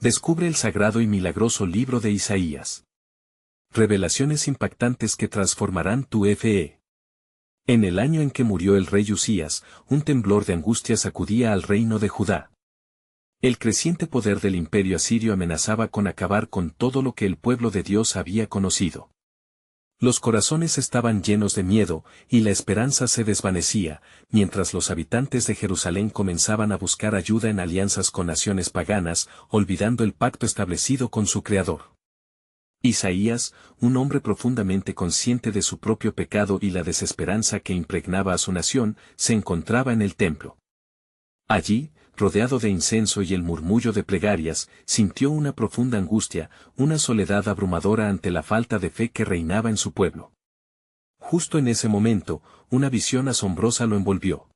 Descubre el sagrado y milagroso libro de Isaías. Revelaciones impactantes que transformarán tu fe. En el año en que murió el rey Usías, un temblor de angustia sacudía al reino de Judá. El creciente poder del imperio asirio amenazaba con acabar con todo lo que el pueblo de Dios había conocido. Los corazones estaban llenos de miedo, y la esperanza se desvanecía, mientras los habitantes de Jerusalén comenzaban a buscar ayuda en alianzas con naciones paganas, olvidando el pacto establecido con su Creador. Isaías, un hombre profundamente consciente de su propio pecado y la desesperanza que impregnaba a su nación, se encontraba en el templo. Allí, rodeado de incienso y el murmullo de plegarias, sintió una profunda angustia, una soledad abrumadora ante la falta de fe que reinaba en su pueblo. Justo en ese momento, una visión asombrosa lo envolvió.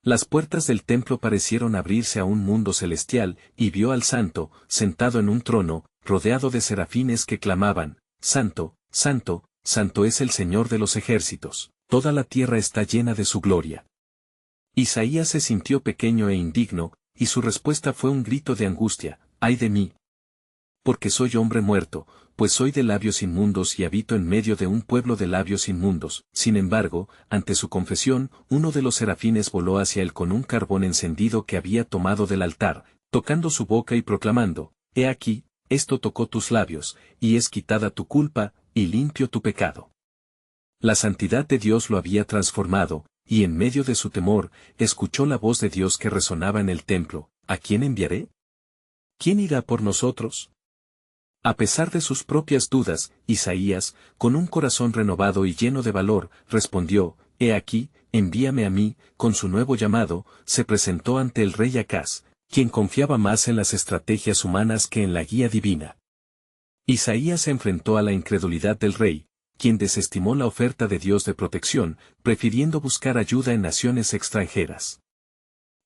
Las puertas del templo parecieron abrirse a un mundo celestial, y vio al Santo, sentado en un trono, rodeado de serafines que clamaban: «Santo, Santo, Santo es el Señor de los ejércitos, toda la tierra está llena de su gloria». Isaías se sintió pequeño e indigno, y su respuesta fue un grito de angustia: «¡Ay de mí! Porque soy hombre muerto, pues soy de labios inmundos y habito en medio de un pueblo de labios inmundos». Sin embargo, ante su confesión, uno de los serafines voló hacia él con un carbón encendido que había tomado del altar, tocando su boca y proclamando: «He aquí, esto tocó tus labios, y es quitada tu culpa, y limpio tu pecado». La santidad de Dios lo había transformado, y en medio de su temor, escuchó la voz de Dios que resonaba en el templo: «¿A quién enviaré? ¿Quién irá por nosotros?». A pesar de sus propias dudas, Isaías, con un corazón renovado y lleno de valor, respondió: «He aquí, envíame a mí». Con su nuevo llamado, se presentó ante el rey Acaz, quien confiaba más en las estrategias humanas que en la guía divina. Isaías se enfrentó a la incredulidad del rey, quien desestimó la oferta de Dios de protección, prefiriendo buscar ayuda en naciones extranjeras.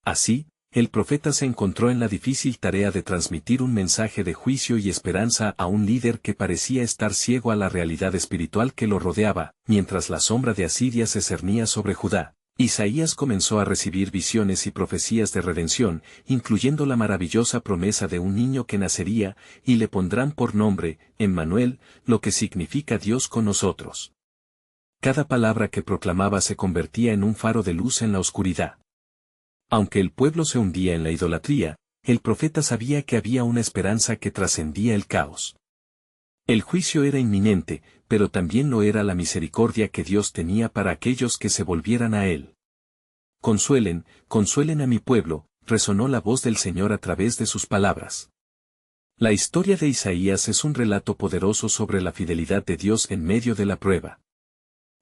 Así, el profeta se encontró en la difícil tarea de transmitir un mensaje de juicio y esperanza a un líder que parecía estar ciego a la realidad espiritual que lo rodeaba. Mientras la sombra de Asiria se cernía sobre Judá, Isaías comenzó a recibir visiones y profecías de redención, incluyendo la maravillosa promesa de un niño que nacería, y le pondrán por nombre Emmanuel, lo que significa Dios con nosotros. Cada palabra que proclamaba se convertía en un faro de luz en la oscuridad. Aunque el pueblo se hundía en la idolatría, el profeta sabía que había una esperanza que trascendía el caos. El juicio era inminente, pero también lo era la misericordia que Dios tenía para aquellos que se volvieran a Él. «Consuelen, consuelen a mi pueblo», resonó la voz del Señor a través de sus palabras. La historia de Isaías es un relato poderoso sobre la fidelidad de Dios en medio de la prueba.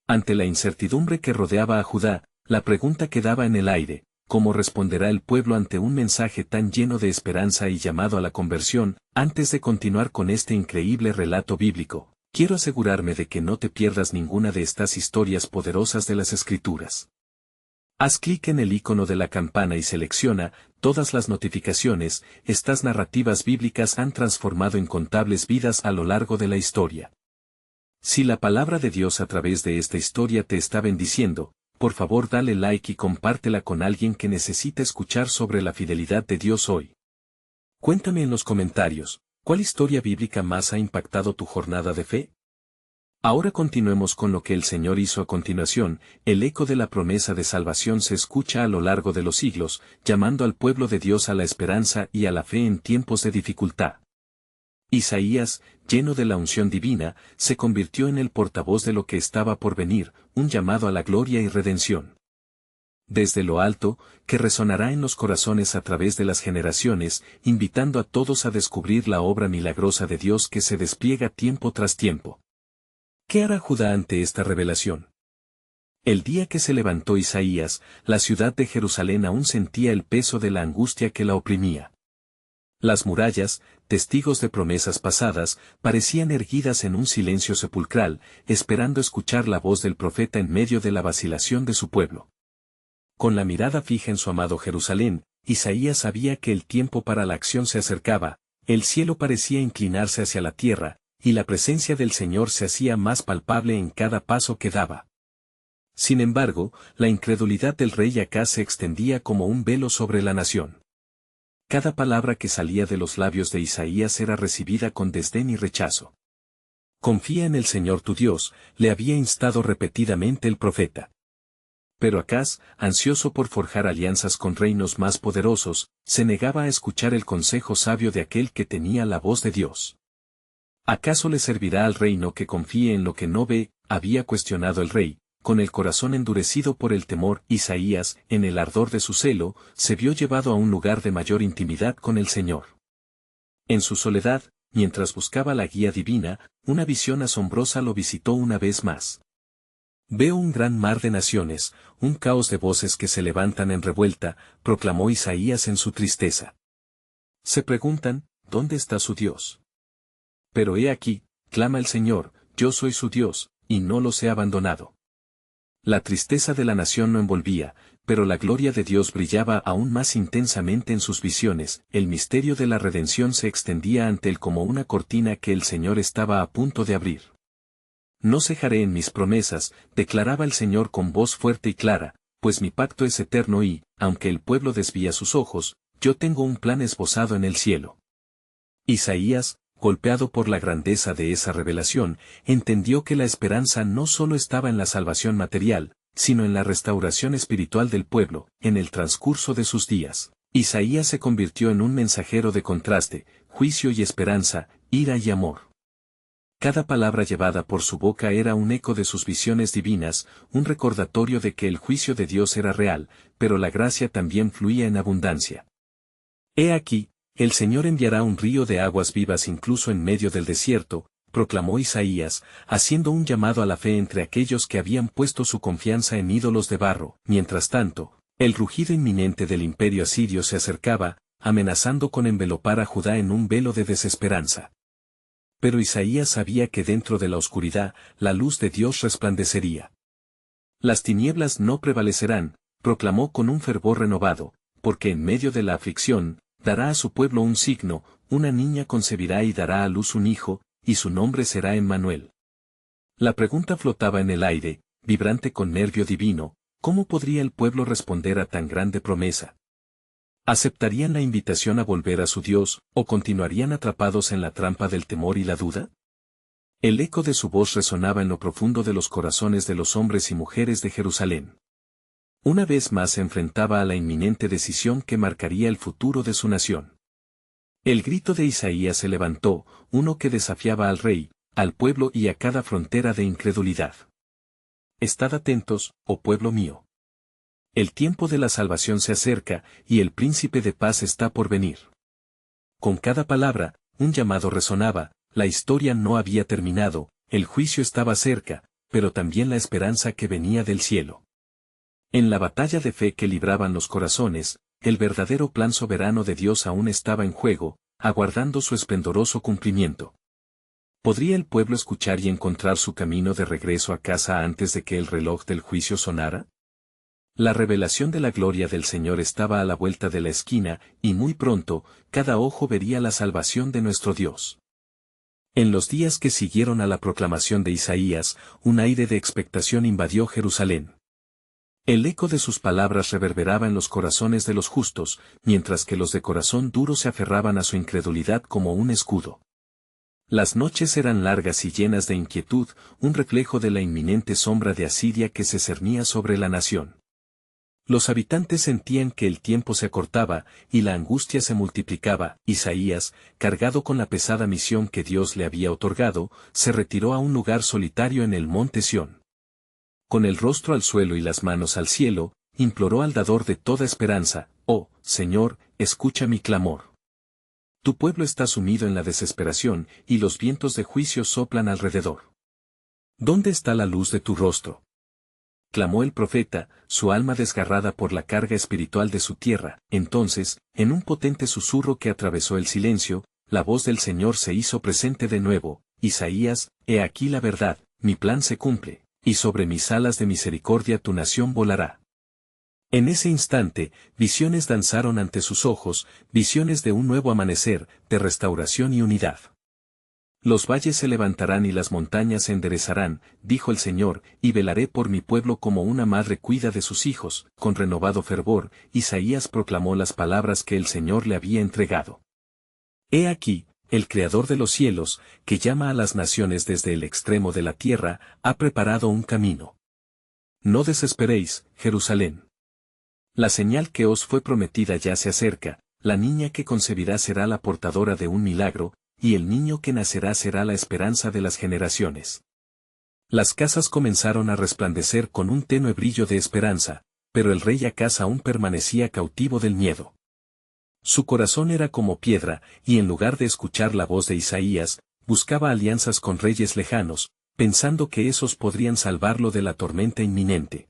Ante la incertidumbre que rodeaba a Judá, la pregunta quedaba en el aire: ¿cómo responderá el pueblo ante un mensaje tan lleno de esperanza y llamado a la conversión? Antes de continuar con este increíble relato bíblico, quiero asegurarme de que no te pierdas ninguna de estas historias poderosas de las Escrituras. Haz clic en el icono de la campana y selecciona todas las notificaciones. Estas narrativas bíblicas han transformado incontables vidas a lo largo de la historia. Si la palabra de Dios a través de esta historia te está bendiciendo, por favor dale like y compártela con alguien que necesita escuchar sobre la fidelidad de Dios hoy. Cuéntame en los comentarios, ¿cuál historia bíblica más ha impactado tu jornada de fe? Ahora continuemos con lo que el Señor hizo a continuación. El eco de la promesa de salvación se escucha a lo largo de los siglos, llamando al pueblo de Dios a la esperanza y a la fe en tiempos de dificultad. Isaías, lleno de la unción divina, se convirtió en el portavoz de lo que estaba por venir, un llamado a la gloria y redención. Desde lo alto, que resonará en los corazones a través de las generaciones, invitando a todos a descubrir la obra milagrosa de Dios que se despliega tiempo tras tiempo. ¿Qué hará Judá ante esta revelación? El día que se levantó Isaías, la ciudad de Jerusalén aún sentía el peso de la angustia que la oprimía. Las murallas, testigos de promesas pasadas, parecían erguidas en un silencio sepulcral, esperando escuchar la voz del profeta en medio de la vacilación de su pueblo. Con la mirada fija en su amado Jerusalén, Isaías sabía que el tiempo para la acción se acercaba. El cielo parecía inclinarse hacia la tierra, y la presencia del Señor se hacía más palpable en cada paso que daba. Sin embargo, la incredulidad del rey Acaz se extendía como un velo sobre la nación. Cada palabra que salía de los labios de Isaías era recibida con desdén y rechazo. Confía en el Señor tu Dios, le había instado repetidamente el profeta. Pero Acaz, ansioso por forjar alianzas con reinos más poderosos, se negaba a escuchar el consejo sabio de aquel que tenía la voz de Dios. ¿Acaso le servirá al reino que confíe en lo que no ve? Había cuestionado el rey, con el corazón endurecido por el temor. Isaías, en el ardor de su celo, se vio llevado a un lugar de mayor intimidad con el Señor. En su soledad, mientras buscaba la guía divina, una visión asombrosa lo visitó una vez más. Veo un gran mar de naciones, un caos de voces que se levantan en revuelta, proclamó Isaías en su tristeza. Se preguntan, ¿dónde está su Dios? Pero he aquí, clama el Señor, yo soy su Dios, y no los he abandonado. La tristeza de la nación lo envolvía, pero la gloria de Dios brillaba aún más intensamente en sus visiones. El misterio de la redención se extendía ante él como una cortina que el Señor estaba a punto de abrir. No cejaré en mis promesas, declaraba el Señor con voz fuerte y clara, pues mi pacto es eterno y, aunque el pueblo desvía sus ojos, yo tengo un plan esbozado en el cielo. Isaías, golpeado por la grandeza de esa revelación, entendió que la esperanza no solo estaba en la salvación material, sino en la restauración espiritual del pueblo. En el transcurso de sus días, Isaías se convirtió en un mensajero de contraste, juicio y esperanza, ira y amor. Cada palabra llevada por su boca era un eco de sus visiones divinas, un recordatorio de que el juicio de Dios era real, pero la gracia también fluía en abundancia. He aquí, el Señor enviará un río de aguas vivas incluso en medio del desierto, proclamó Isaías, haciendo un llamado a la fe entre aquellos que habían puesto su confianza en ídolos de barro. Mientras tanto, el rugido inminente del imperio asirio se acercaba, amenazando con envelopar a Judá en un velo de desesperanza. Pero Isaías sabía que dentro de la oscuridad, la luz de Dios resplandecería. Las tinieblas no prevalecerán, proclamó con un fervor renovado, porque en medio de la aflicción, dará a su pueblo un signo, una niña concebirá y dará a luz un hijo, y su nombre será Emmanuel. La pregunta flotaba en el aire, vibrante con nervio divino, ¿cómo podría el pueblo responder a tan grande promesa? ¿Aceptarían la invitación a volver a su Dios, o continuarían atrapados en la trampa del temor y la duda? El eco de su voz resonaba en lo profundo de los corazones de los hombres y mujeres de Jerusalén. Una vez más se enfrentaba a la inminente decisión que marcaría el futuro de su nación. El grito de Isaías se levantó, uno que desafiaba al rey, al pueblo y a cada frontera de incredulidad. Estad atentos, oh pueblo mío. El tiempo de la salvación se acerca, y el príncipe de paz está por venir. Con cada palabra, un llamado resonaba, la historia no había terminado, el juicio estaba cerca, pero también la esperanza que venía del cielo. En la batalla de fe que libraban los corazones, el verdadero plan soberano de Dios aún estaba en juego, aguardando su esplendoroso cumplimiento. ¿Podría el pueblo escuchar y encontrar su camino de regreso a casa antes de que el reloj del juicio sonara? La revelación de la gloria del Señor estaba a la vuelta de la esquina, y muy pronto, cada ojo vería la salvación de nuestro Dios. En los días que siguieron a la proclamación de Isaías, un aire de expectación invadió Jerusalén. El eco de sus palabras reverberaba en los corazones de los justos, mientras que los de corazón duro se aferraban a su incredulidad como un escudo. Las noches eran largas y llenas de inquietud, un reflejo de la inminente sombra de Asiria que se cernía sobre la nación. Los habitantes sentían que el tiempo se acortaba, y la angustia se multiplicaba. Isaías, cargado con la pesada misión que Dios le había otorgado, se retiró a un lugar solitario en el monte Sión. Con el rostro al suelo y las manos al cielo, imploró al dador de toda esperanza, «Oh, Señor, escucha mi clamor. Tu pueblo está sumido en la desesperación, y los vientos de juicio soplan alrededor. ¿Dónde está la luz de tu rostro?», clamó el profeta, su alma desgarrada por la carga espiritual de su tierra. Entonces, en un potente susurro que atravesó el silencio, la voz del Señor se hizo presente de nuevo. «Isaías, he aquí la verdad, mi plan se cumple, y sobre mis alas de misericordia tu nación volará». En ese instante, visiones danzaron ante sus ojos, visiones de un nuevo amanecer, de restauración y unidad. Los valles se levantarán y las montañas se enderezarán, dijo el Señor, y velaré por mi pueblo como una madre cuida de sus hijos. Con renovado fervor, Isaías proclamó las palabras que el Señor le había entregado. He aquí, el Creador de los cielos, que llama a las naciones desde el extremo de la tierra, ha preparado un camino. No desesperéis, Jerusalén. La señal que os fue prometida ya se acerca, la niña que concebirá será la portadora de un milagro, y el niño que nacerá será la esperanza de las generaciones. Las casas comenzaron a resplandecer con un tenue brillo de esperanza, pero el rey Acaz aún permanecía cautivo del miedo. Su corazón era como piedra, y en lugar de escuchar la voz de Isaías, buscaba alianzas con reyes lejanos, pensando que esos podrían salvarlo de la tormenta inminente.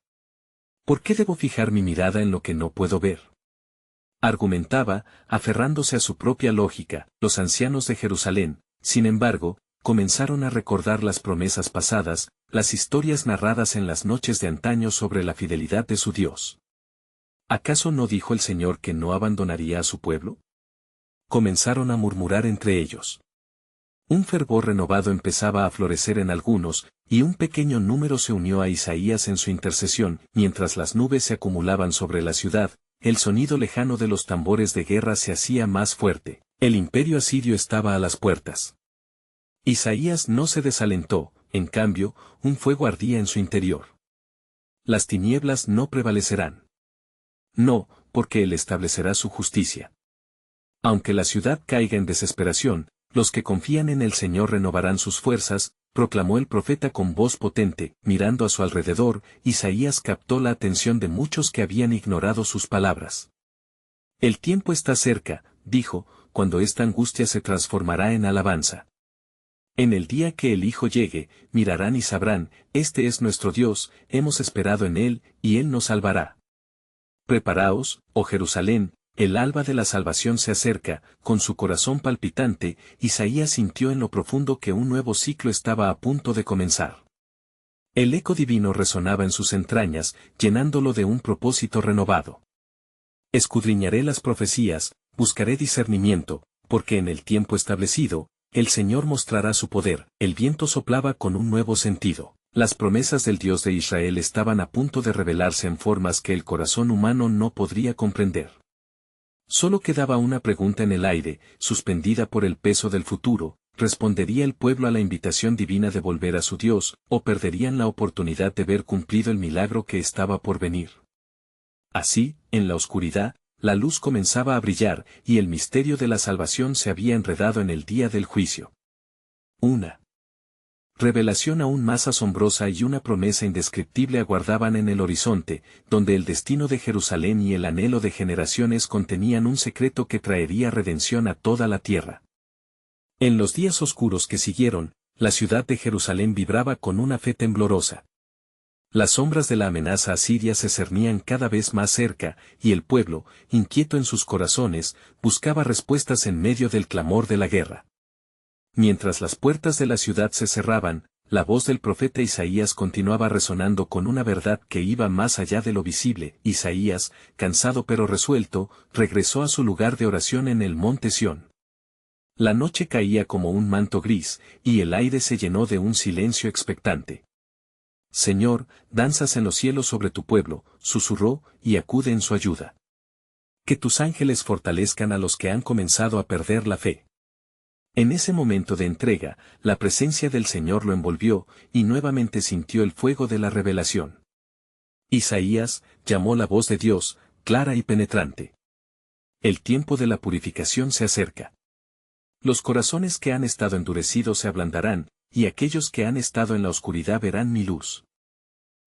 ¿Por qué debo fijar mi mirada en lo que no puedo ver? Argumentaba, aferrándose a su propia lógica. Los ancianos de Jerusalén, sin embargo, comenzaron a recordar las promesas pasadas, las historias narradas en las noches de antaño sobre la fidelidad de su Dios. ¿Acaso no dijo el Señor que no abandonaría a su pueblo? Comenzaron a murmurar entre ellos. Un fervor renovado empezaba a florecer en algunos, y un pequeño número se unió a Isaías en su intercesión. Mientras las nubes se acumulaban sobre la ciudad, el sonido lejano de los tambores de guerra se hacía más fuerte. El imperio asirio estaba a las puertas. Isaías no se desalentó, en cambio, un fuego ardía en su interior. Las tinieblas no prevalecerán. No, porque Él establecerá su justicia. Aunque la ciudad caiga en desesperación, los que confían en el Señor renovarán sus fuerzas, proclamó el profeta con voz potente. Mirando a su alrededor, Isaías captó la atención de muchos que habían ignorado sus palabras. El tiempo está cerca, dijo, cuando esta angustia se transformará en alabanza. En el día que el Hijo llegue, mirarán y sabrán, este es nuestro Dios, hemos esperado en Él, y Él nos salvará. Preparaos, oh Jerusalén, el alba de la salvación se acerca. Con su corazón palpitante, Isaías sintió en lo profundo que un nuevo ciclo estaba a punto de comenzar. El eco divino resonaba en sus entrañas, llenándolo de un propósito renovado. Escudriñaré las profecías, buscaré discernimiento, porque en el tiempo establecido, el Señor mostrará su poder. El viento soplaba con un nuevo sentido. Las promesas del Dios de Israel estaban a punto de revelarse en formas que el corazón humano no podría comprender. Solo quedaba una pregunta en el aire, suspendida por el peso del futuro: ¿respondería el pueblo a la invitación divina de volver a su Dios, o perderían la oportunidad de ver cumplido el milagro que estaba por venir? Así, en la oscuridad, la luz comenzaba a brillar, y el misterio de la salvación se había enredado en el día del juicio. Una revelación aún más asombrosa y una promesa indescriptible aguardaban en el horizonte, donde el destino de Jerusalén y el anhelo de generaciones contenían un secreto que traería redención a toda la tierra. En los días oscuros que siguieron, la ciudad de Jerusalén vibraba con una fe temblorosa. Las sombras de la amenaza asiria se cernían cada vez más cerca, y el pueblo, inquieto en sus corazones, buscaba respuestas en medio del clamor de la guerra. Mientras las puertas de la ciudad se cerraban, la voz del profeta Isaías continuaba resonando con una verdad que iba más allá de lo visible. Isaías, cansado pero resuelto, regresó a su lugar de oración en el monte Sión. La noche caía como un manto gris, y el aire se llenó de un silencio expectante. Señor, danzas en los cielos sobre tu pueblo, susurró, y acude en su ayuda. Que tus ángeles fortalezcan a los que han comenzado a perder la fe. En ese momento de entrega, la presencia del Señor lo envolvió, y nuevamente sintió el fuego de la revelación. Isaías llamó la voz de Dios, clara y penetrante. El tiempo de la purificación se acerca. Los corazones que han estado endurecidos se ablandarán, y aquellos que han estado en la oscuridad verán mi luz.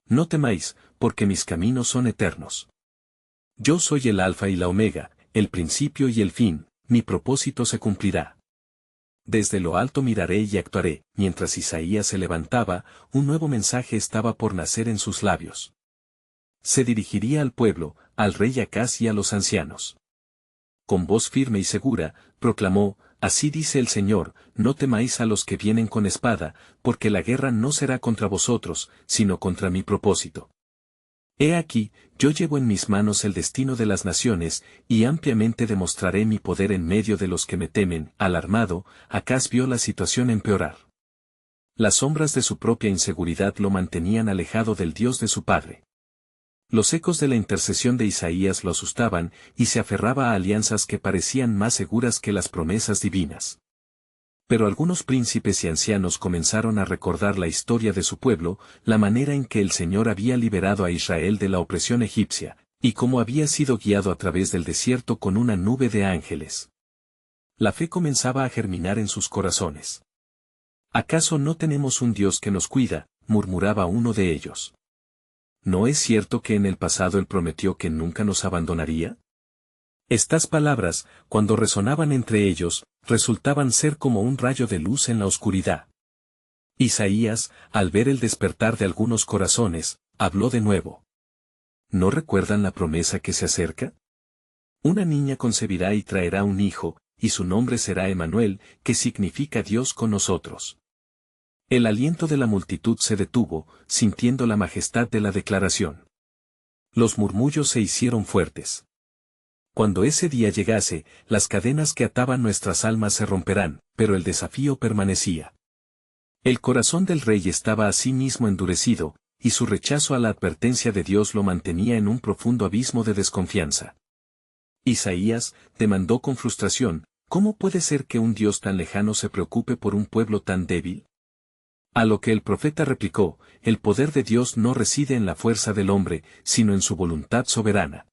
No temáis, porque mis caminos son eternos. Yo soy el Alfa y la Omega, el principio y el fin, mi propósito se cumplirá. Desde lo alto miraré y actuaré. Mientras Isaías se levantaba, un nuevo mensaje estaba por nacer en sus labios. Se dirigiría al pueblo, al rey Acaz y a los ancianos. Con voz firme y segura, proclamó: así dice el Señor, no temáis a los que vienen con espada, porque la guerra no será contra vosotros, sino contra mi propósito. He aquí, yo llevo en mis manos el destino de las naciones, y ampliamente demostraré mi poder en medio de los que me temen. Alarmado, Acaz vio la situación empeorar. Las sombras de su propia inseguridad lo mantenían alejado del Dios de su padre. Los ecos de la intercesión de Isaías lo asustaban, y se aferraba a alianzas que parecían más seguras que las promesas divinas. Pero algunos príncipes y ancianos comenzaron a recordar la historia de su pueblo, la manera en que el Señor había liberado a Israel de la opresión egipcia, y cómo había sido guiado a través del desierto con una nube de ángeles. La fe comenzaba a germinar en sus corazones. ¿Acaso no tenemos un Dios que nos cuida?, murmuraba uno de ellos. ¿No es cierto que en el pasado Él prometió que nunca nos abandonaría? Estas palabras, cuando resonaban entre ellos, resultaban ser como un rayo de luz en la oscuridad. Isaías, al ver el despertar de algunos corazones, habló de nuevo. ¿No recuerdan la promesa que se acerca? Una niña concebirá y traerá un hijo, y su nombre será Emmanuel, que significa Dios con nosotros. El aliento de la multitud se detuvo, sintiendo la majestad de la declaración. Los murmullos se hicieron fuertes. Cuando ese día llegase, las cadenas que ataban nuestras almas se romperán, pero el desafío permanecía. El corazón del rey estaba a sí mismo endurecido, y su rechazo a la advertencia de Dios lo mantenía en un profundo abismo de desconfianza. Isaías demandó con frustración, ¿cómo puede ser que un Dios tan lejano se preocupe por un pueblo tan débil? A lo que el profeta replicó, el poder de Dios no reside en la fuerza del hombre, sino en su voluntad soberana.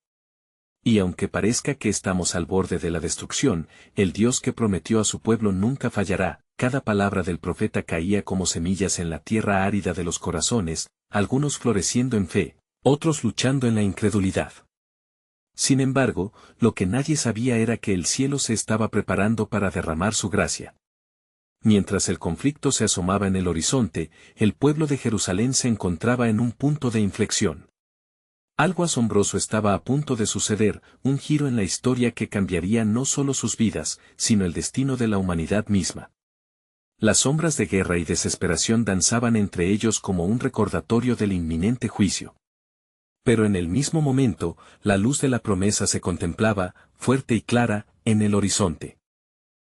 Y aunque parezca que estamos al borde de la destrucción, el Dios que prometió a su pueblo nunca fallará. Cada palabra del profeta caía como semillas en la tierra árida de los corazones, algunos floreciendo en fe, otros luchando en la incredulidad. Sin embargo, lo que nadie sabía era que el cielo se estaba preparando para derramar su gracia. Mientras el conflicto se asomaba en el horizonte, el pueblo de Jerusalén se encontraba en un punto de inflexión. Algo asombroso estaba a punto de suceder, un giro en la historia que cambiaría no solo sus vidas, sino el destino de la humanidad misma. Las sombras de guerra y desesperación danzaban entre ellos como un recordatorio del inminente juicio. Pero en el mismo momento, la luz de la promesa se contemplaba, fuerte y clara, en el horizonte.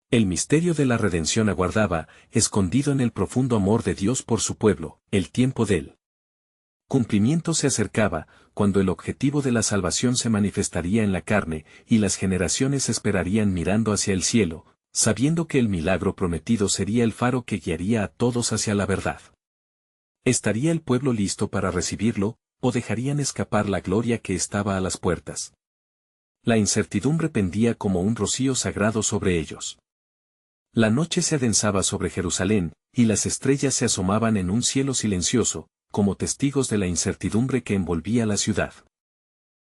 El misterio de la redención aguardaba, escondido en el profundo amor de Dios por su pueblo, el tiempo del cumplimiento se acercaba, cuando el objetivo de la salvación se manifestaría en la carne, y las generaciones esperarían mirando hacia el cielo, sabiendo que el milagro prometido sería el faro que guiaría a todos hacia la verdad. ¿Estaría el pueblo listo para recibirlo, o dejarían escapar la gloria que estaba a las puertas? La incertidumbre pendía como un rocío sagrado sobre ellos. La noche se adensaba sobre Jerusalén, y las estrellas se asomaban en un cielo silencioso, como testigos de la incertidumbre que envolvía la ciudad.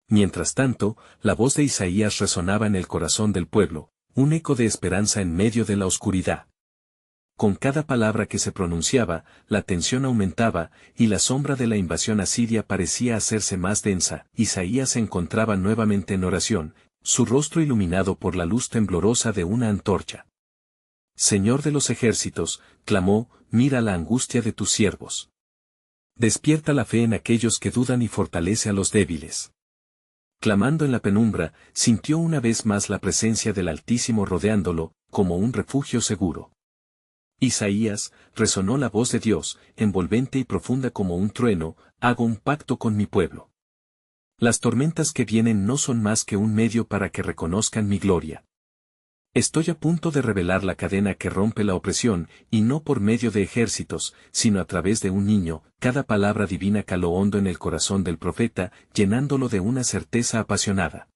Mientras tanto, la voz de Isaías resonaba en el corazón del pueblo, un eco de esperanza en medio de la oscuridad. Con cada palabra que se pronunciaba, la tensión aumentaba, y la sombra de la invasión asiria parecía hacerse más densa. Isaías se encontraba nuevamente en oración, su rostro iluminado por la luz temblorosa de una antorcha. Señor de los ejércitos, clamó, mira la angustia de tus siervos. Despierta la fe en aquellos que dudan y fortalece a los débiles. Clamando en la penumbra, sintió una vez más la presencia del Altísimo rodeándolo, como un refugio seguro. Isaías, resonó la voz de Dios, envolvente y profunda como un trueno, hago un pacto con mi pueblo. Las tormentas que vienen no son más que un medio para que reconozcan mi gloria. Estoy a punto de revelar la cadena que rompe la opresión, y no por medio de ejércitos, sino a través de un niño. Cada palabra divina caló hondo en el corazón del profeta, llenándolo de una certeza apasionada.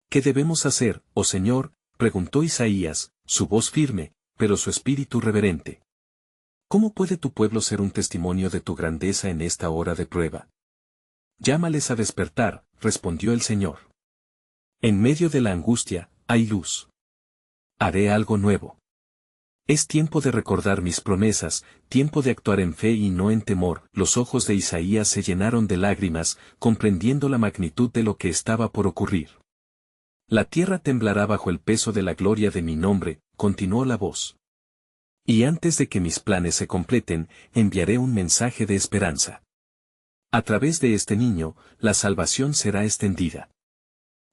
¿Qué debemos hacer, oh Señor?, preguntó Isaías, su voz firme, pero su espíritu reverente. ¿Cómo puede tu pueblo ser un testimonio de tu grandeza en esta hora de prueba? Llámales a despertar, respondió el Señor. En medio de la angustia, hay luz. Haré algo nuevo. Es tiempo de recordar mis promesas, tiempo de actuar en fe y no en temor. Los ojos de Isaías se llenaron de lágrimas, comprendiendo la magnitud de lo que estaba por ocurrir. La tierra temblará bajo el peso de la gloria de mi nombre, continuó la voz. Y antes de que mis planes se completen, enviaré un mensaje de esperanza. A través de este niño, la salvación será extendida.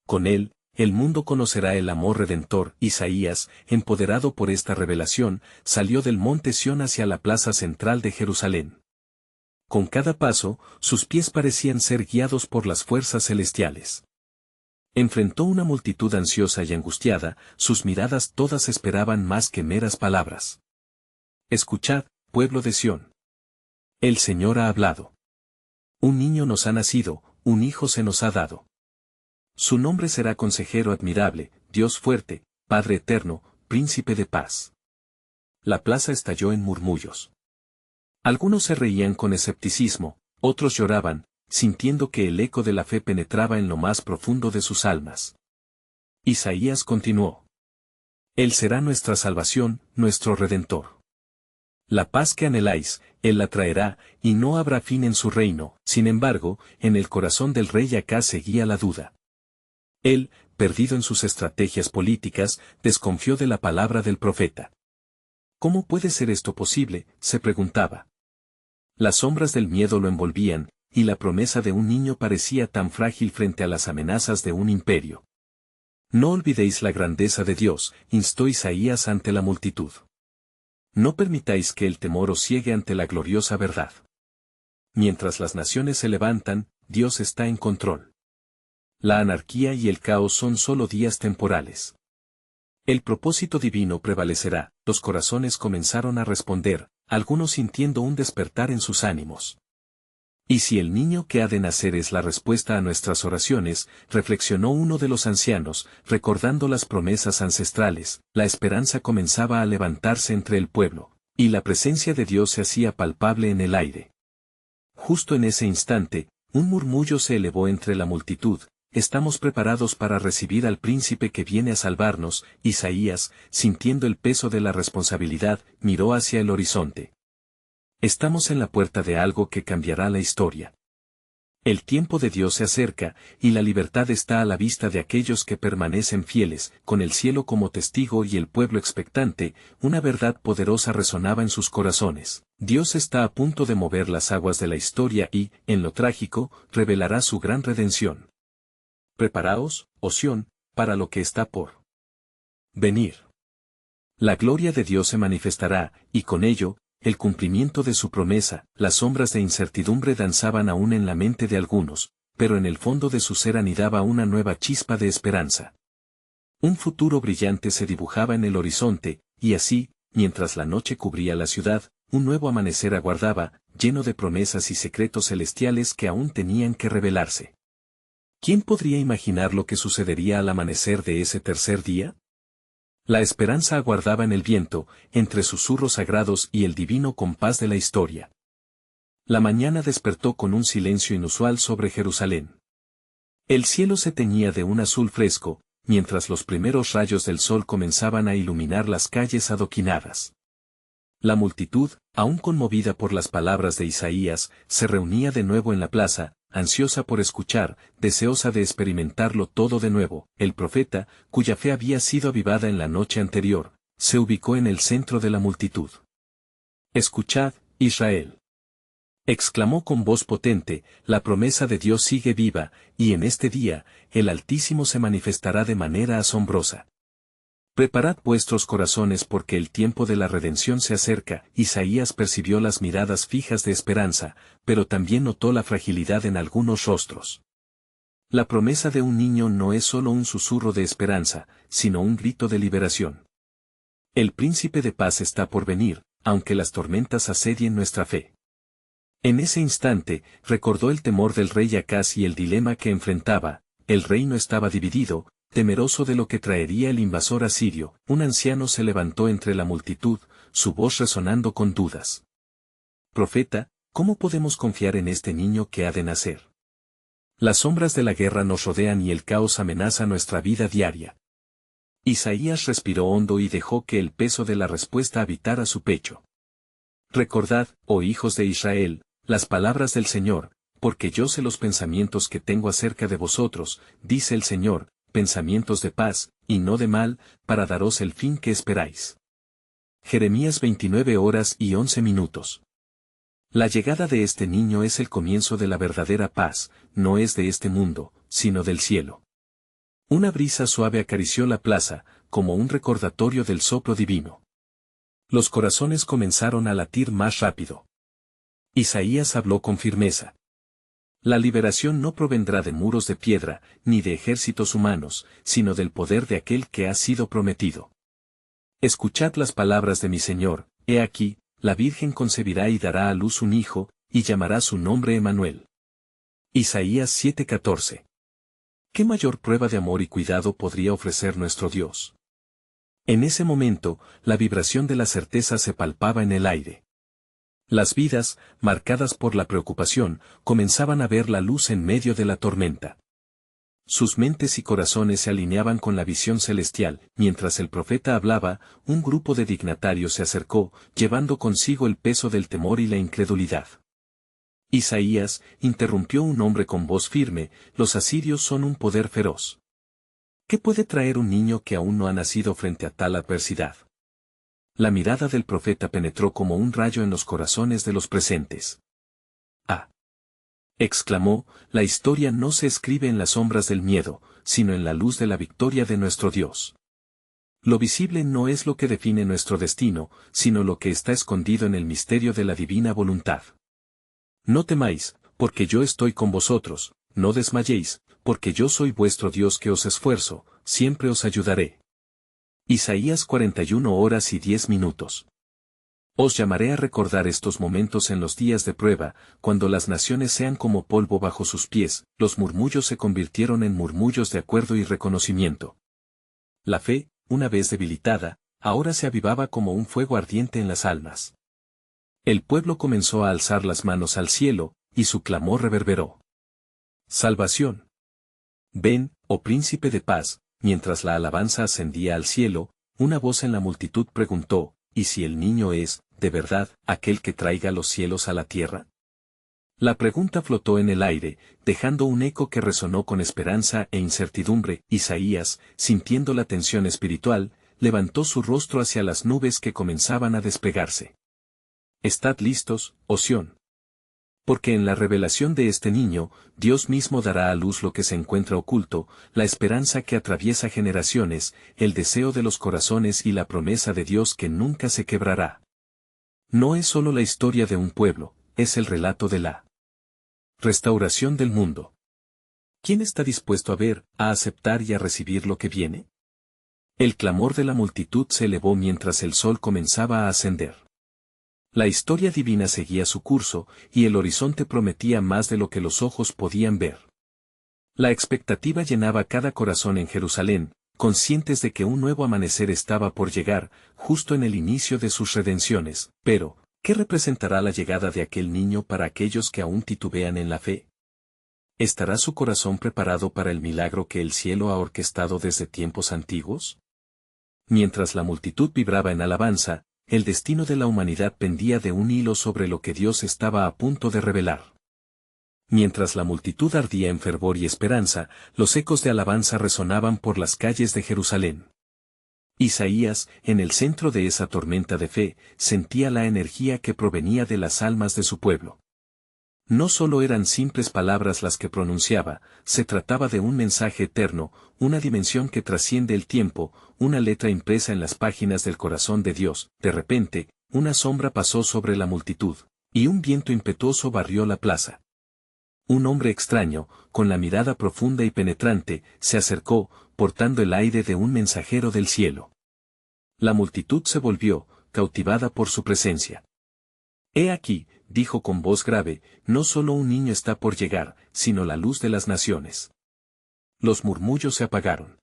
Con él, el mundo conocerá el amor redentor. Isaías, empoderado por esta revelación, salió del monte Sión hacia la plaza central de Jerusalén. Con cada paso, sus pies parecían ser guiados por las fuerzas celestiales. Enfrentó una multitud ansiosa y angustiada, sus miradas todas esperaban más que meras palabras. Escuchad, pueblo de Sión. El Señor ha hablado. Un niño nos ha nacido, un hijo se nos ha dado. Su nombre será Consejero admirable, Dios fuerte, Padre eterno, Príncipe de paz. La plaza estalló en murmullos. Algunos se reían con escepticismo, otros lloraban, sintiendo que el eco de la fe penetraba en lo más profundo de sus almas. Isaías continuó. Él será nuestra salvación, nuestro Redentor. La paz que anheláis, Él la traerá, y no habrá fin en su reino. Sin embargo, en el corazón del rey Acaz seguía la duda. Él, perdido en sus estrategias políticas, desconfió de la palabra del profeta. ¿Cómo puede ser esto posible?, se preguntaba. Las sombras del miedo lo envolvían, y la promesa de un niño parecía tan frágil frente a las amenazas de un imperio. No olvidéis la grandeza de Dios, instó Isaías ante la multitud. No permitáis que el temor os ciegue ante la gloriosa verdad. Mientras las naciones se levantan, Dios está en control. La anarquía y el caos son solo días temporales. El propósito divino prevalecerá. Los corazones comenzaron a responder, algunos sintiendo un despertar en sus ánimos. ¿Y si el niño que ha de nacer es la respuesta a nuestras oraciones?, reflexionó uno de los ancianos, recordando las promesas ancestrales. La esperanza comenzaba a levantarse entre el pueblo, y la presencia de Dios se hacía palpable en el aire. Justo en ese instante, un murmullo se elevó entre la multitud. Estamos preparados para recibir al príncipe que viene a salvarnos. Isaías, sintiendo el peso de la responsabilidad, miró hacia el horizonte. Estamos en la puerta de algo que cambiará la historia. El tiempo de Dios se acerca, y la libertad está a la vista de aquellos que permanecen fieles. Con el cielo como testigo y el pueblo expectante, una verdad poderosa resonaba en sus corazones. Dios está a punto de mover las aguas de la historia y, en lo trágico, revelará su gran redención. Preparaos, oh Sión, para lo que está por venir. La gloria de Dios se manifestará, y con ello, el cumplimiento de su promesa. Las sombras de incertidumbre danzaban aún en la mente de algunos, pero en el fondo de su ser anidaba una nueva chispa de esperanza. Un futuro brillante se dibujaba en el horizonte, y así, mientras la noche cubría la ciudad, un nuevo amanecer aguardaba, lleno de promesas y secretos celestiales que aún tenían que revelarse. ¿Quién podría imaginar lo que sucedería al amanecer de ese tercer día? La esperanza aguardaba en el viento, entre susurros sagrados y el divino compás de la historia. La mañana despertó con un silencio inusual sobre Jerusalén. El cielo se teñía de un azul fresco, mientras los primeros rayos del sol comenzaban a iluminar las calles adoquinadas. La multitud, aún conmovida por las palabras de Isaías, se reunía de nuevo en la plaza, ansiosa por escuchar, deseosa de experimentarlo todo de nuevo. El profeta, cuya fe había sido avivada en la noche anterior, se ubicó en el centro de la multitud. «Escuchad, Israel», exclamó con voz potente, «la promesa de Dios sigue viva, y en este día, el Altísimo se manifestará de manera asombrosa. Preparad vuestros corazones porque el tiempo de la redención se acerca». Isaías percibió las miradas fijas de esperanza, pero también notó la fragilidad en algunos rostros. La promesa de un niño no es solo un susurro de esperanza, sino un grito de liberación. El príncipe de paz está por venir, aunque las tormentas asedien nuestra fe. En ese instante, recordó el temor del rey Acaz y el dilema que enfrentaba. El reino estaba dividido, temeroso de lo que traería el invasor asirio. Un anciano se levantó entre la multitud, su voz resonando con dudas. «Profeta, ¿cómo podemos confiar en este niño que ha de nacer? Las sombras de la guerra nos rodean y el caos amenaza nuestra vida diaria». Isaías respiró hondo y dejó que el peso de la respuesta habitara su pecho. «Recordad, oh hijos de Israel, las palabras del Señor, porque yo sé los pensamientos que tengo acerca de vosotros, dice el Señor, pensamientos de paz, y no de mal, para daros el fin que esperáis». Jeremías 29 horas y 11 minutos. La llegada de este niño es el comienzo de la verdadera paz, no es de este mundo, sino del cielo. Una brisa suave acarició la plaza, como un recordatorio del soplo divino. Los corazones comenzaron a latir más rápido. Isaías habló con firmeza. La liberación no provendrá de muros de piedra, ni de ejércitos humanos, sino del poder de aquel que ha sido prometido. Escuchad las palabras de mi Señor, he aquí, la Virgen concebirá y dará a luz un hijo, y llamará su nombre Emmanuel. Isaías 7:14. ¿Qué mayor prueba de amor y cuidado podría ofrecer nuestro Dios? En ese momento, la vibración de la certeza se palpaba en el aire. Las vidas, marcadas por la preocupación, comenzaban a ver la luz en medio de la tormenta. Sus mentes y corazones se alineaban con la visión celestial. Mientras el profeta hablaba, un grupo de dignatarios se acercó, llevando consigo el peso del temor y la incredulidad. Isaías, interrumpió un hombre con voz firme, los asirios son un poder feroz. ¿Qué puede traer un niño que aún no ha nacido frente a tal adversidad? La mirada del profeta penetró como un rayo en los corazones de los presentes. ¡Ah! Exclamó, la historia no se escribe en las sombras del miedo, sino en la luz de la victoria de nuestro Dios. Lo visible no es lo que define nuestro destino, sino lo que está escondido en el misterio de la divina voluntad. No temáis, porque yo estoy con vosotros, no desmayéis, porque yo soy vuestro Dios que os esfuerzo, siempre os ayudaré. Isaías 41:10. Os llamaré a recordar estos momentos en los días de prueba, cuando las naciones sean como polvo bajo sus pies, los murmullos se convirtieron en murmullos de acuerdo y reconocimiento. La fe, una vez debilitada, ahora se avivaba como un fuego ardiente en las almas. El pueblo comenzó a alzar las manos al cielo, y su clamor reverberó. Salvación. Ven, oh príncipe de paz. Mientras la alabanza ascendía al cielo, una voz en la multitud preguntó, ¿y si el niño es, de verdad, aquel que traiga los cielos a la tierra? La pregunta flotó en el aire, dejando un eco que resonó con esperanza e incertidumbre. Isaías, sintiendo la tensión espiritual, levantó su rostro hacia las nubes que comenzaban a despegarse. Estad listos, oh Sión. Porque en la revelación de este niño, Dios mismo dará a luz lo que se encuentra oculto, la esperanza que atraviesa generaciones, el deseo de los corazones y la promesa de Dios que nunca se quebrará. No es solo la historia de un pueblo, es el relato de la restauración del mundo. ¿Quién está dispuesto a ver, a aceptar y a recibir lo que viene? El clamor de la multitud se elevó mientras el sol comenzaba a ascender. La historia divina seguía su curso, y el horizonte prometía más de lo que los ojos podían ver. La expectativa llenaba cada corazón en Jerusalén, conscientes de que un nuevo amanecer estaba por llegar, justo en el inicio de sus redenciones. Pero, ¿qué representará la llegada de aquel niño para aquellos que aún titubean en la fe? ¿Estará su corazón preparado para el milagro que el cielo ha orquestado desde tiempos antiguos? Mientras la multitud vibraba en alabanza, el destino de la humanidad pendía de un hilo sobre lo que Dios estaba a punto de revelar. Mientras la multitud ardía en fervor y esperanza, los ecos de alabanza resonaban por las calles de Jerusalén. Isaías, en el centro de esa tormenta de fe, sentía la energía que provenía de las almas de su pueblo. No solo eran simples palabras las que pronunciaba, se trataba de un mensaje eterno, una dimensión que trasciende el tiempo, una letra impresa en las páginas del corazón de Dios. De repente, una sombra pasó sobre la multitud, y un viento impetuoso barrió la plaza. Un hombre extraño, con la mirada profunda y penetrante, se acercó, portando el aire de un mensajero del cielo. La multitud se volvió, cautivada por su presencia. He aquí, dijo con voz grave, no solo un niño está por llegar, sino la luz de las naciones. Los murmullos se apagaron.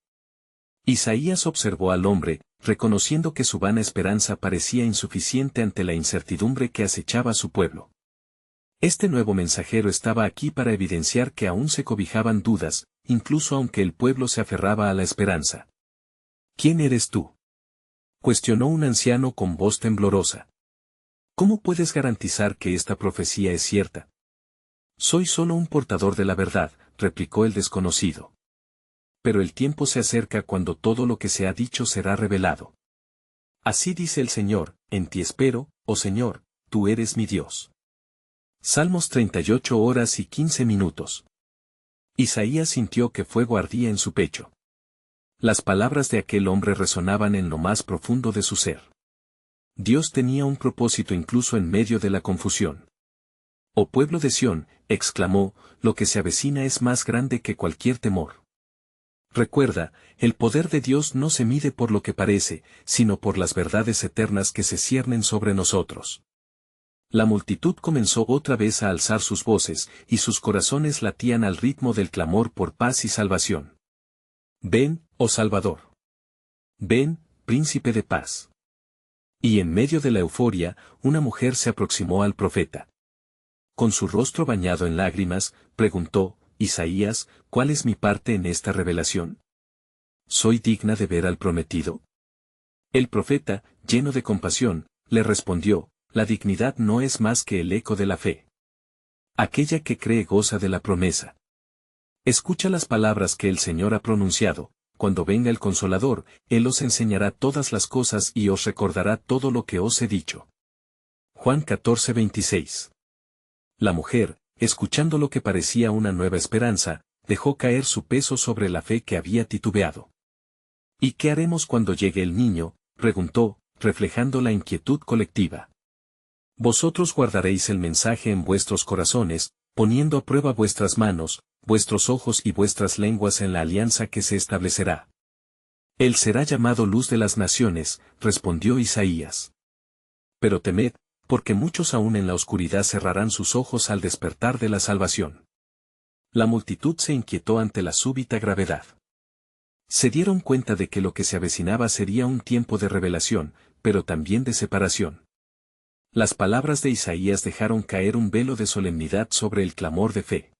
Isaías observó al hombre, reconociendo que su vana esperanza parecía insuficiente ante la incertidumbre que acechaba a su pueblo. Este nuevo mensajero estaba aquí para evidenciar que aún se cobijaban dudas, incluso aunque el pueblo se aferraba a la esperanza. ¿Quién eres tú?, cuestionó un anciano con voz temblorosa. ¿Cómo puedes garantizar que esta profecía es cierta? Soy solo un portador de la verdad, replicó el desconocido. Pero el tiempo se acerca cuando todo lo que se ha dicho será revelado. Así dice el Señor, en ti espero, oh Señor, tú eres mi Dios. Salmos 38 horas y 15 minutos. Isaías sintió que fuego ardía en su pecho. Las palabras de aquel hombre resonaban en lo más profundo de su ser. Dios tenía un propósito incluso en medio de la confusión. «Oh pueblo de Sión», exclamó, «lo que se avecina es más grande que cualquier temor». Recuerda, el poder de Dios no se mide por lo que parece, sino por las verdades eternas que se ciernen sobre nosotros. La multitud comenzó otra vez a alzar sus voces, y sus corazones latían al ritmo del clamor por paz y salvación. «Ven, oh Salvador. Ven, Príncipe de paz». Y en medio de la euforia, una mujer se aproximó al profeta. Con su rostro bañado en lágrimas, preguntó, «Isaías, ¿cuál es mi parte en esta revelación? ¿Soy digna de ver al prometido?». El profeta, lleno de compasión, le respondió, «La dignidad no es más que el eco de la fe. Aquella que cree goza de la promesa. Escucha las palabras que el Señor ha pronunciado. Cuando venga el Consolador, Él os enseñará todas las cosas y os recordará todo lo que os he dicho». Juan 14:26. La mujer, escuchando lo que parecía una nueva esperanza, dejó caer su peso sobre la fe que había titubeado. «¿Y qué haremos cuando llegue el niño?», preguntó, reflejando la inquietud colectiva. «Vosotros guardaréis el mensaje en vuestros corazones, poniendo a prueba vuestras manos, vuestros ojos y vuestras lenguas en la alianza que se establecerá. Él será llamado Luz de las Naciones», respondió Isaías. «Pero temed, porque muchos aún en la oscuridad cerrarán sus ojos al despertar de la salvación». La multitud se inquietó ante la súbita gravedad. Se dieron cuenta de que lo que se avecinaba sería un tiempo de revelación, pero también de separación. Las palabras de Isaías dejaron caer un velo de solemnidad sobre el clamor de fe.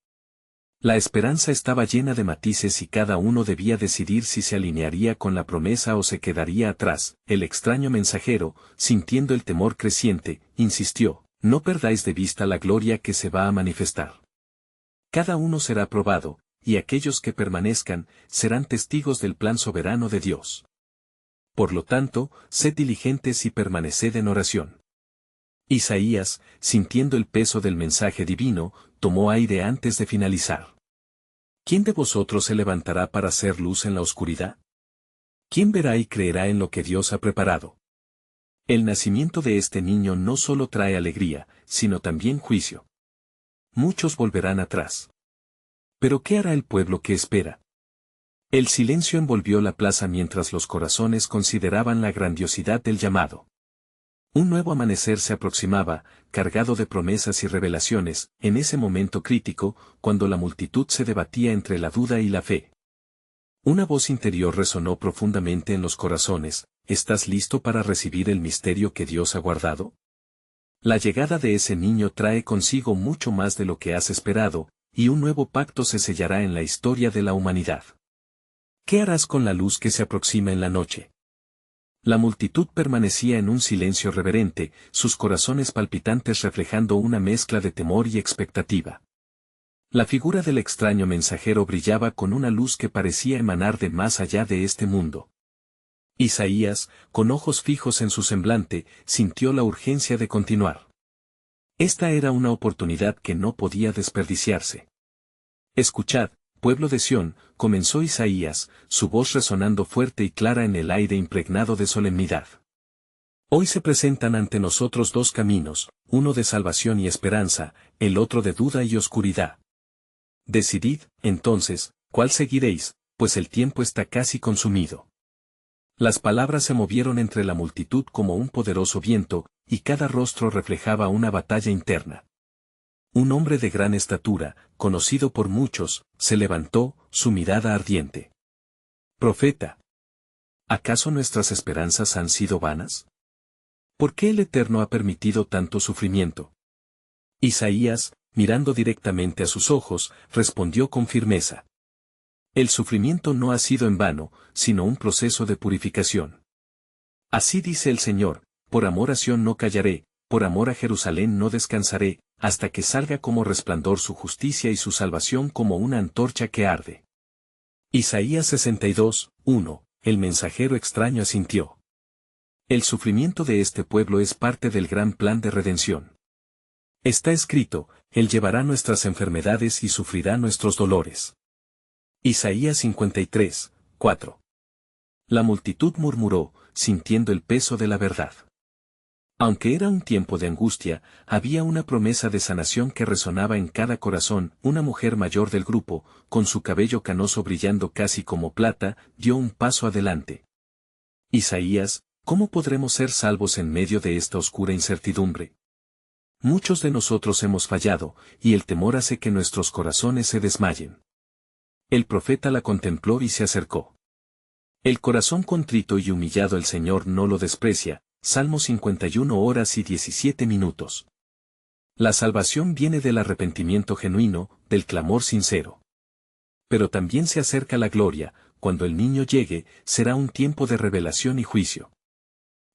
La esperanza estaba llena de matices y cada uno debía decidir si se alinearía con la promesa o se quedaría atrás. El extraño mensajero, sintiendo el temor creciente, insistió, «No perdáis de vista la gloria que se va a manifestar. Cada uno será probado, y aquellos que permanezcan, serán testigos del plan soberano de Dios. Por lo tanto, sed diligentes y permaneced en oración». Isaías, sintiendo el peso del mensaje divino, tomó aire antes de finalizar. «¿Quién de vosotros se levantará para hacer luz en la oscuridad? ¿Quién verá y creerá en lo que Dios ha preparado? El nacimiento de este niño no solo trae alegría, sino también juicio. Muchos volverán atrás. Pero ¿qué hará el pueblo que espera?». El silencio envolvió la plaza mientras los corazones consideraban la grandiosidad del llamado. Un nuevo amanecer se aproximaba, cargado de promesas y revelaciones, en ese momento crítico, cuando la multitud se debatía entre la duda y la fe. Una voz interior resonó profundamente en los corazones, «¿Estás listo para recibir el misterio que Dios ha guardado? La llegada de ese niño trae consigo mucho más de lo que has esperado, y un nuevo pacto se sellará en la historia de la humanidad. ¿Qué harás con la luz que se aproxima en la noche?». La multitud permanecía en un silencio reverente, sus corazones palpitantes reflejando una mezcla de temor y expectativa. La figura del extraño mensajero brillaba con una luz que parecía emanar de más allá de este mundo. Isaías, con ojos fijos en su semblante, sintió la urgencia de continuar. Esta era una oportunidad que no podía desperdiciarse. «Escuchad, pueblo de Sión», comenzó Isaías, su voz resonando fuerte y clara en el aire impregnado de solemnidad. «Hoy se presentan ante nosotros dos caminos, uno de salvación y esperanza, el otro de duda y oscuridad. Decidid, entonces, cuál seguiréis, pues el tiempo está casi consumido». Las palabras se movieron entre la multitud como un poderoso viento, y cada rostro reflejaba una batalla interna. Un hombre de gran estatura, conocido por muchos, se levantó, su mirada ardiente. «Profeta, ¿acaso nuestras esperanzas han sido vanas? ¿Por qué el Eterno ha permitido tanto sufrimiento?». Isaías, mirando directamente a sus ojos, respondió con firmeza. «El sufrimiento no ha sido en vano, sino un proceso de purificación. Así dice el Señor, por amor a Sión no callaré, por amor a Jerusalén no descansaré, hasta que salga como resplandor su justicia y su salvación como una antorcha que arde». Isaías 62, 1, el mensajero extraño asintió. El sufrimiento de este pueblo es parte del gran plan de redención. Está escrito, Él llevará nuestras enfermedades y sufrirá nuestros dolores. Isaías 53, 4. La multitud murmuró, sintiendo el peso de la verdad. Aunque era un tiempo de angustia, había una promesa de sanación que resonaba en cada corazón. Una mujer mayor del grupo, con su cabello canoso brillando casi como plata, dio un paso adelante. Isaías, ¿cómo podremos ser salvos en medio de esta oscura incertidumbre? Muchos de nosotros hemos fallado, y el temor hace que nuestros corazones se desmayen. El profeta la contempló y se acercó. El corazón contrito y humillado el Señor no lo desprecia. Salmo 51 horas y 17 minutos. La salvación viene del arrepentimiento genuino, del clamor sincero. Pero también se acerca la gloria. Cuando el niño llegue, será un tiempo de revelación y juicio.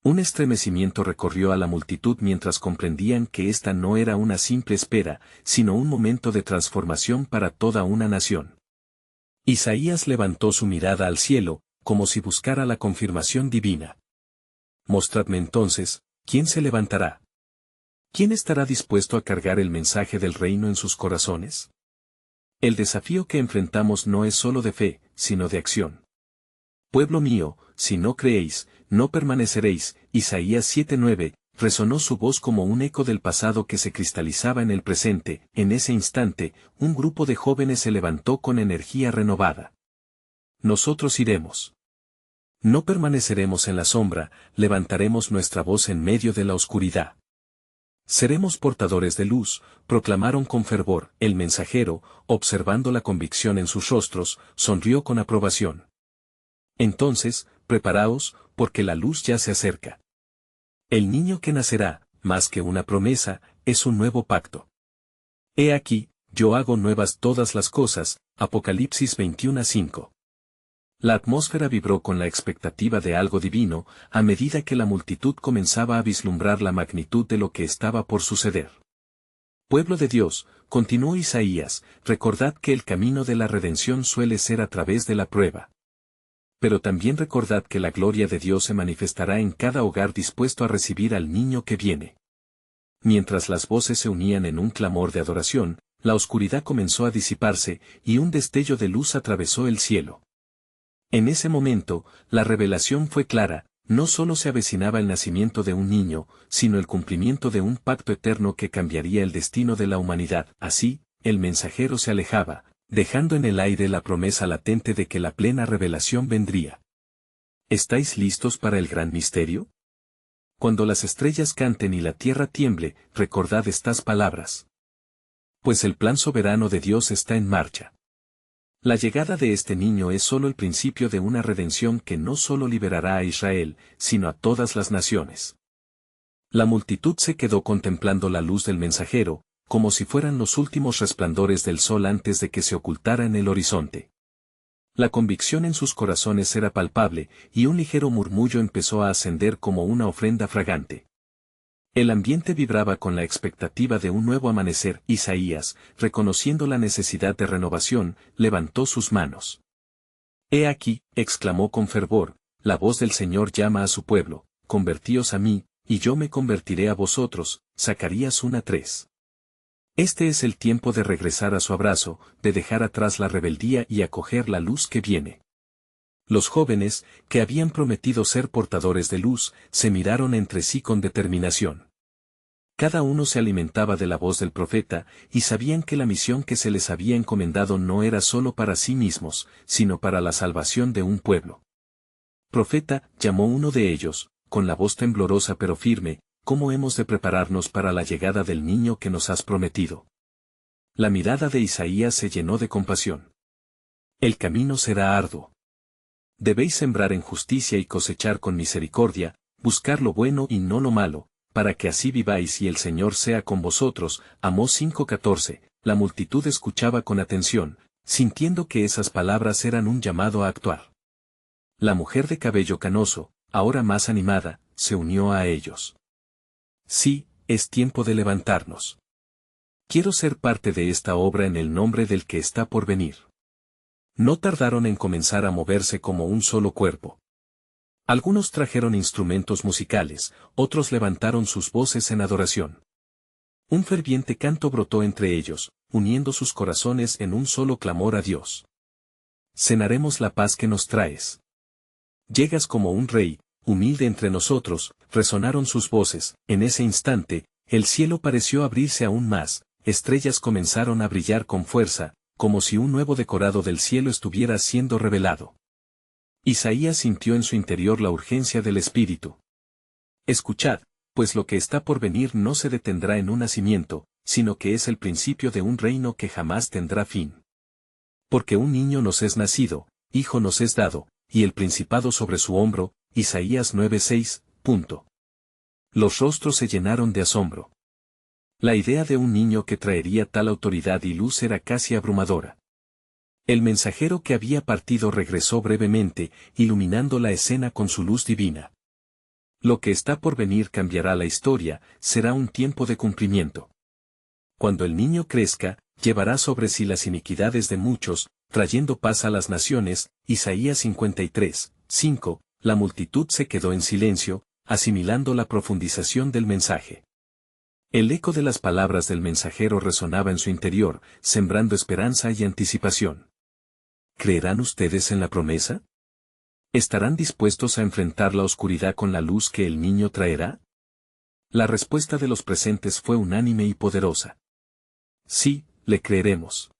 Un estremecimiento recorrió a la multitud mientras comprendían que esta no era una simple espera, sino un momento de transformación para toda una nación. Isaías levantó su mirada al cielo, como si buscara la confirmación divina. Mostradme entonces, ¿quién se levantará? ¿Quién estará dispuesto a cargar el mensaje del reino en sus corazones? El desafío que enfrentamos no es solo de fe, sino de acción. Pueblo mío, si no creéis, no permaneceréis. Isaías 7:9, resonó su voz como un eco del pasado que se cristalizaba en el presente. En ese instante, un grupo de jóvenes se levantó con energía renovada. Nosotros iremos. No permaneceremos en la sombra, levantaremos nuestra voz en medio de la oscuridad. Seremos portadores de luz, proclamaron con fervor. El mensajero, observando la convicción en sus rostros, sonrió con aprobación. Entonces, preparaos, porque la luz ya se acerca. El niño que nacerá, más que una promesa, es un nuevo pacto. He aquí, yo hago nuevas todas las cosas. Apocalipsis 21:5. La atmósfera vibró con la expectativa de algo divino, a medida que la multitud comenzaba a vislumbrar la magnitud de lo que estaba por suceder. Pueblo de Dios, continuó Isaías, recordad que el camino de la redención suele ser a través de la prueba. Pero también recordad que la gloria de Dios se manifestará en cada hogar dispuesto a recibir al niño que viene. Mientras las voces se unían en un clamor de adoración, la oscuridad comenzó a disiparse, y un destello de luz atravesó el cielo. En ese momento, la revelación fue clara, no solo se avecinaba el nacimiento de un niño, sino el cumplimiento de un pacto eterno que cambiaría el destino de la humanidad. Así, el mensajero se alejaba, dejando en el aire la promesa latente de que la plena revelación vendría. ¿Estáis listos para el gran misterio? Cuando las estrellas canten y la tierra tiemble, recordad estas palabras. Pues el plan soberano de Dios está en marcha. La llegada de este niño es solo el principio de una redención que no solo liberará a Israel, sino a todas las naciones. La multitud se quedó contemplando la luz del mensajero, como si fueran los últimos resplandores del sol antes de que se ocultara en el horizonte. La convicción en sus corazones era palpable, y un ligero murmullo empezó a ascender como una ofrenda fragante. El ambiente vibraba con la expectativa de un nuevo amanecer. Isaías, reconociendo la necesidad de renovación, levantó sus manos. He aquí, exclamó con fervor, la voz del Señor llama a su pueblo, convertíos a mí, y yo me convertiré a vosotros. Zacarías 1:3. Este es el tiempo de regresar a su abrazo, de dejar atrás la rebeldía y acoger la luz que viene. Los jóvenes, que habían prometido ser portadores de luz, se miraron entre sí con determinación. Cada uno se alimentaba de la voz del profeta, y sabían que la misión que se les había encomendado no era solo para sí mismos, sino para la salvación de un pueblo. Profeta, llamó uno de ellos, con la voz temblorosa pero firme, ¿cómo hemos de prepararnos para la llegada del niño que nos has prometido? La mirada de Isaías se llenó de compasión. El camino será arduo. Debéis sembrar en justicia y cosechar con misericordia, buscar lo bueno y no lo malo, para que así viváis y el Señor sea con vosotros. Amós 5:14. La multitud escuchaba con atención, sintiendo que esas palabras eran un llamado a actuar. La mujer de cabello canoso, ahora más animada, se unió a ellos. Sí, es tiempo de levantarnos. Quiero ser parte de esta obra en el nombre del que está por venir. No tardaron en comenzar a moverse como un solo cuerpo. Algunos trajeron instrumentos musicales, otros levantaron sus voces en adoración. Un ferviente canto brotó entre ellos, uniendo sus corazones en un solo clamor a Dios. Cenaremos la paz que nos traes. Llegas como un rey, humilde entre nosotros, resonaron sus voces. En ese instante, el cielo pareció abrirse aún más, estrellas comenzaron a brillar con fuerza, como si un nuevo decorado del cielo estuviera siendo revelado. Isaías sintió en su interior la urgencia del Espíritu. Escuchad, pues lo que está por venir no se detendrá en un nacimiento, sino que es el principio de un reino que jamás tendrá fin. Porque un niño nos es nacido, hijo nos es dado, y el principado sobre su hombro, Isaías 9:6. Los rostros se llenaron de asombro. La idea de un niño que traería tal autoridad y luz era casi abrumadora. El mensajero que había partido regresó brevemente, iluminando la escena con su luz divina. Lo que está por venir cambiará la historia, será un tiempo de cumplimiento. Cuando el niño crezca, llevará sobre sí las iniquidades de muchos, trayendo paz a las naciones. Isaías 53:5. La multitud se quedó en silencio, asimilando la profundización del mensaje. El eco de las palabras del mensajero resonaba en su interior, sembrando esperanza y anticipación. ¿Creerán ustedes en la promesa? ¿Estarán dispuestos a enfrentar la oscuridad con la luz que el niño traerá? La respuesta de los presentes fue unánime y poderosa. Sí, le creeremos.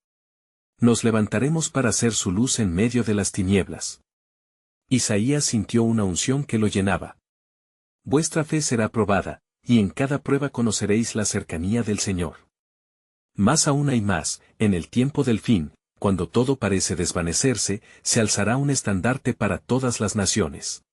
Nos levantaremos para hacer su luz en medio de las tinieblas. Isaías sintió una unción que lo llenaba. Vuestra fe será probada, y en cada prueba conoceréis la cercanía del Señor. Más aún hay más, en el tiempo del fin, cuando todo parece desvanecerse, se alzará un estandarte para todas las naciones.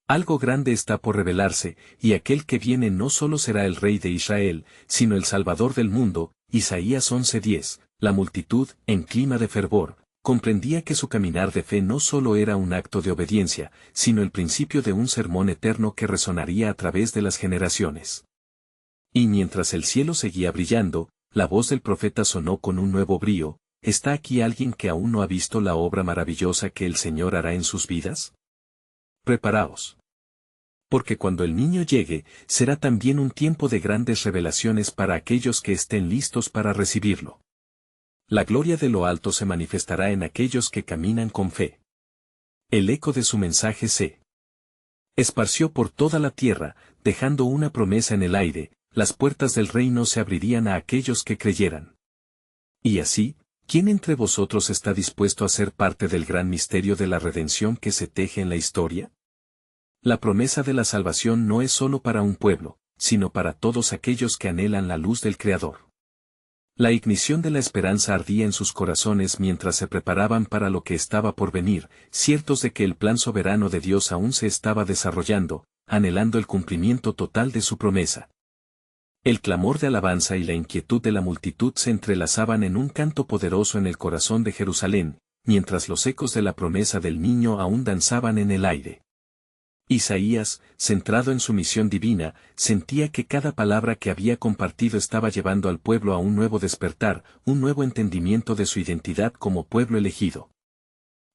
Algo grande está por revelarse, y aquel que viene no solo será el Rey de Israel, sino el Salvador del mundo. Isaías 11:10. La multitud, en clima de fervor, comprendía que su caminar de fe no solo era un acto de obediencia, sino el principio de un sermón eterno que resonaría a través de las generaciones. Y mientras el cielo seguía brillando, la voz del profeta sonó con un nuevo brío. ¿Está aquí alguien que aún no ha visto la obra maravillosa que el Señor hará en sus vidas? Preparaos. Porque cuando el niño llegue, será también un tiempo de grandes revelaciones para aquellos que estén listos para recibirlo. La gloria de lo alto se manifestará en aquellos que caminan con fe. El eco de su mensaje se esparció por toda la tierra, dejando una promesa en el aire: las puertas del reino se abrirían a aquellos que creyeran. Y así, ¿quién entre vosotros está dispuesto a ser parte del gran misterio de la redención que se teje en la historia? La promesa de la salvación no es solo para un pueblo, sino para todos aquellos que anhelan la luz del Creador. La ignición de la esperanza ardía en sus corazones mientras se preparaban para lo que estaba por venir, ciertos de que el plan soberano de Dios aún se estaba desarrollando, anhelando el cumplimiento total de su promesa. El clamor de alabanza y la inquietud de la multitud se entrelazaban en un canto poderoso en el corazón de Jerusalén, mientras los ecos de la promesa del niño aún danzaban en el aire. Isaías, centrado en su misión divina, sentía que cada palabra que había compartido estaba llevando al pueblo a un nuevo despertar, un nuevo entendimiento de su identidad como pueblo elegido.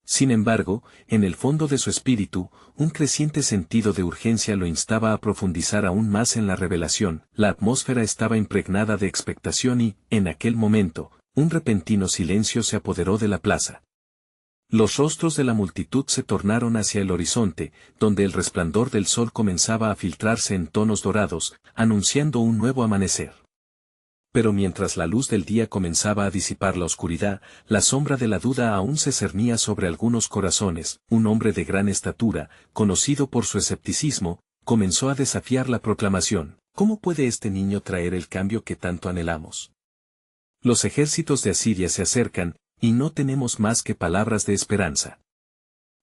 Sin embargo, en el fondo de su espíritu, un creciente sentido de urgencia lo instaba a profundizar aún más en la revelación. La atmósfera estaba impregnada de expectación y, en aquel momento, un repentino silencio se apoderó de la plaza. Los rostros de la multitud se tornaron hacia el horizonte, donde el resplandor del sol comenzaba a filtrarse en tonos dorados, anunciando un nuevo amanecer. Pero mientras la luz del día comenzaba a disipar la oscuridad, la sombra de la duda aún se cernía sobre algunos corazones. Un hombre de gran estatura, conocido por su escepticismo, comenzó a desafiar la proclamación: ¿cómo puede este niño traer el cambio que tanto anhelamos? Los ejércitos de Asiria se acercan, y no tenemos más que palabras de esperanza.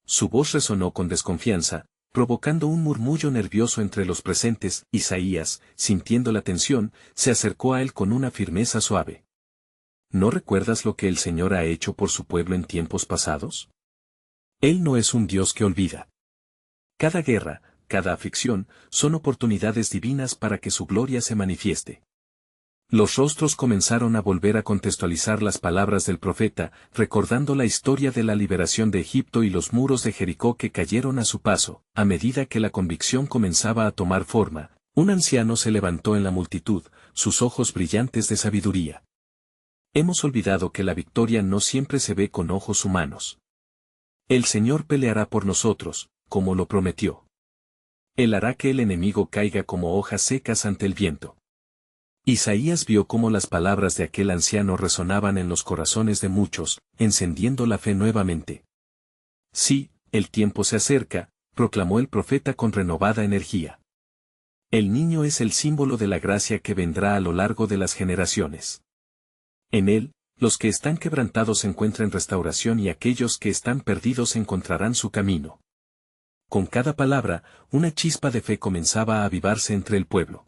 Su voz resonó con desconfianza, provocando un murmullo nervioso entre los presentes. Isaías, sintiendo la tensión, se acercó a él con una firmeza suave. ¿No recuerdas lo que el Señor ha hecho por su pueblo en tiempos pasados? Él no es un Dios que olvida. Cada guerra, cada aflicción, son oportunidades divinas para que su gloria se manifieste. Los rostros comenzaron a volver a contextualizar las palabras del profeta, recordando la historia de la liberación de Egipto y los muros de Jericó que cayeron a su paso. A medida que la convicción comenzaba a tomar forma, Un anciano se levantó en la multitud, sus ojos brillantes de sabiduría. Hemos olvidado que la victoria no siempre se ve con ojos humanos. El Señor peleará por nosotros, como lo prometió. Él hará que el enemigo caiga como hojas secas ante el viento. Isaías vio cómo las palabras de aquel anciano resonaban en los corazones de muchos, encendiendo la fe nuevamente. Sí, el tiempo se acerca, proclamó el profeta con renovada energía. El niño es el símbolo de la gracia que vendrá a lo largo de las generaciones. En él, los que están quebrantados encuentran restauración y aquellos que están perdidos encontrarán su camino. Con cada palabra, una chispa de fe comenzaba a avivarse entre el pueblo.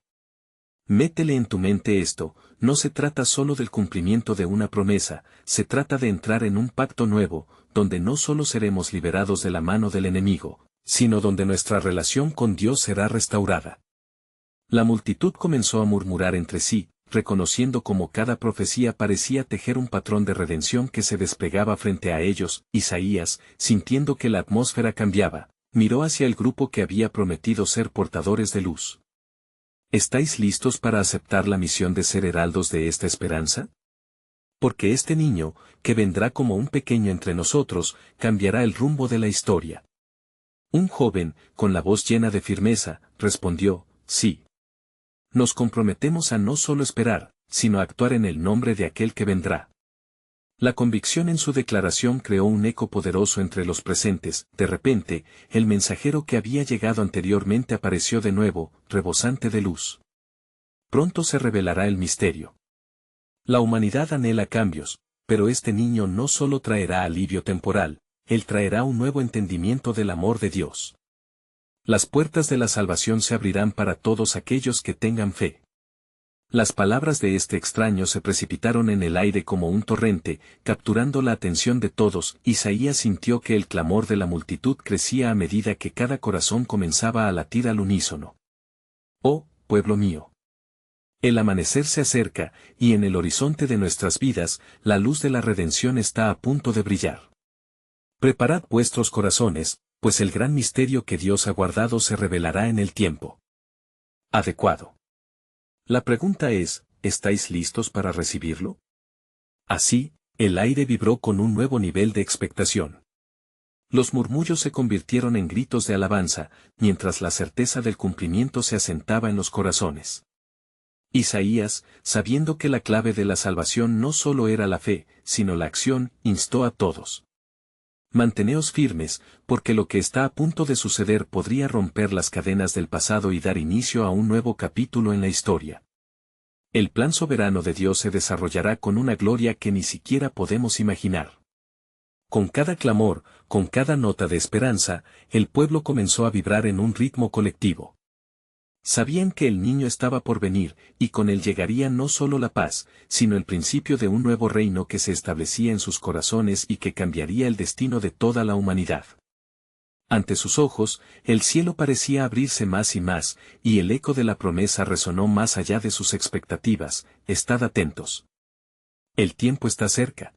Métele en tu mente esto, no se trata solo del cumplimiento de una promesa, se trata de entrar en un pacto nuevo, donde no solo seremos liberados de la mano del enemigo, sino donde nuestra relación con Dios será restaurada. La multitud comenzó a murmurar entre sí, reconociendo cómo cada profecía parecía tejer un patrón de redención que se desplegaba frente a ellos. Isaías, sintiendo que la atmósfera cambiaba, miró hacia el grupo que había prometido ser portadores de luz. ¿Estáis listos para aceptar la misión de ser heraldos de esta esperanza? Porque este niño, que vendrá como un pequeño entre nosotros, cambiará el rumbo de la historia. Un joven, con la voz llena de firmeza, respondió, sí. Nos comprometemos a no solo esperar, sino a actuar en el nombre de aquel que vendrá. La convicción en su declaración creó un eco poderoso entre los presentes. De repente, el mensajero que había llegado anteriormente apareció de nuevo, rebosante de luz. Pronto se revelará el misterio. La humanidad anhela cambios, pero este niño no solo traerá alivio temporal, él traerá un nuevo entendimiento del amor de Dios. Las puertas de la salvación se abrirán para todos aquellos que tengan fe. Las palabras de este extraño se precipitaron en el aire como un torrente, capturando la atención de todos. Isaías sintió que el clamor de la multitud crecía a medida que cada corazón comenzaba a latir al unísono. Oh, pueblo mío. El amanecer se acerca, y en el horizonte de nuestras vidas, la luz de la redención está a punto de brillar. Preparad vuestros corazones, pues el gran misterio que Dios ha guardado se revelará en el tiempo adecuado. La pregunta es, ¿estáis listos para recibirlo? Así, el aire vibró con un nuevo nivel de expectación. Los murmullos se convirtieron en gritos de alabanza, mientras la certeza del cumplimiento se asentaba en los corazones. Isaías, sabiendo que la clave de la salvación no solo era la fe, sino la acción, instó a todos. Manteneos firmes, porque lo que está a punto de suceder podría romper las cadenas del pasado y dar inicio a un nuevo capítulo en la historia. El plan soberano de Dios se desarrollará con una gloria que ni siquiera podemos imaginar. Con cada clamor, con cada nota de esperanza, el pueblo comenzó a vibrar en un ritmo colectivo. Sabían que el niño estaba por venir, y con él llegaría no solo la paz, sino el principio de un nuevo reino que se establecía en sus corazones y que cambiaría el destino de toda la humanidad. Ante sus ojos, el cielo parecía abrirse más y más, y el eco de la promesa resonó más allá de sus expectativas. Estad atentos. El tiempo está cerca.